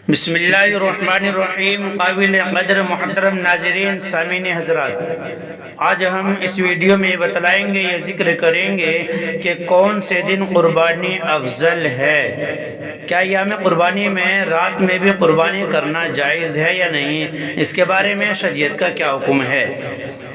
بسم اللہ الرحمن الرحیم۔ قابل قدر محترم ناظرین سامعین حضرات، آج ہم اس ویڈیو میں بتلائیں گے، یہ ذکر کریں گے کہ کون سے دن قربانی افضل ہے۔ کیا ایام قربانی میں رات میں بھی قربانی کرنا جائز ہے یا نہیں، اس کے بارے میں شریعت کا کیا حکم ہے۔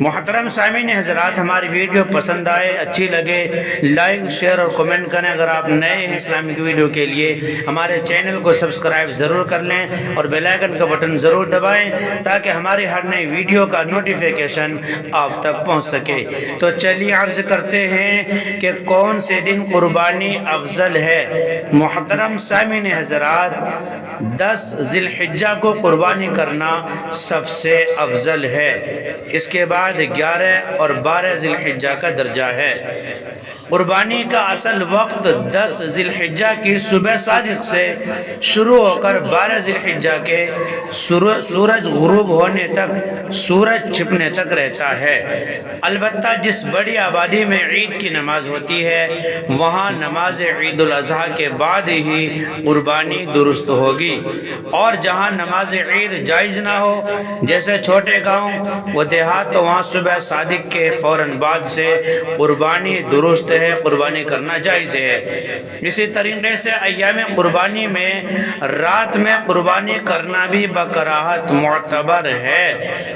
محترم سامعین حضرات، ہماری ویڈیو پسند آئے، اچھی لگے، لائک شیئر اور کمنٹ کریں۔ اگر آپ نئے ہیں اسلامک ویڈیو کے لیے، ہمارے چینل کو سبسکرائب ضرور کر لیں اور بیل آئیکن کا بٹن ضرور دبائیں تاکہ ہماری ہر نئی ویڈیو کا نوٹیفیکیشن آپ تک پہنچ سکے۔ تو چلیے عرض کرتے ہیں کہ کون سے دن قربانی افضل ہے۔ محترم سامعین حضرات، 10 ذی الحجہ کو قربانی کرنا سب سے افضل ہے، اس کے بعد 11 اور 12 ذی الحجہ کا درجہ ہے۔ قربانی کا اصل وقت 10 ذی الحجہ کی صبح صادق سے شروع ہو کر 12 ذی الحجہ کے سورج غروب ہونے تک، سورج چھپنے تک رہتا ہے۔ البتہ جس بڑی آبادی میں عید کی نماز ہوتی ہے، وہاں نماز عید الاضحیٰ کے بعد ہی قربانی درست ہوگی، اور جہاں نماز عید جائز نہ ہو، جیسے چھوٹے گاؤں و دیہات، تو وہاں صبح صادق کے فوراً بعد سے قربانی درست ہے، قربانی کرنا جائز ہے۔ اسی طریقے سے ایام قربانی میں رات میں قربانی کرنا بھی بکراہت معتبر ہے،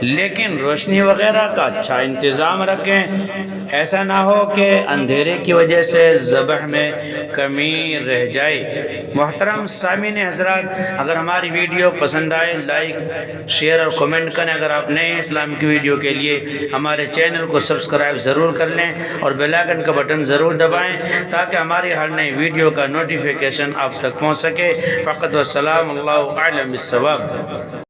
لیکن روشنی وغیرہ کا اچھا انتظام رکھیں، ایسا نہ ہو کہ اندھیرے کی وجہ سے ذبح میں کمی رہ جائے۔ محترم سامعین حضرات، اگر ہماری ویڈیو پسند آئے، لائک شیئر اور کمنٹ کریں۔ اگر آپ نئے اسلام کی ویڈیو کے لیے ہمارے چینل کو سبسکرائب ضرور کر لیں اور بیل آئیکن کا بٹن ضرور دبائیں تاکہ ہماری ہر نئی ویڈیو کا نوٹیفیکیشن آپ تک پہنچ سکے۔ فقط والسلام، اللہ اعلم بالصواب۔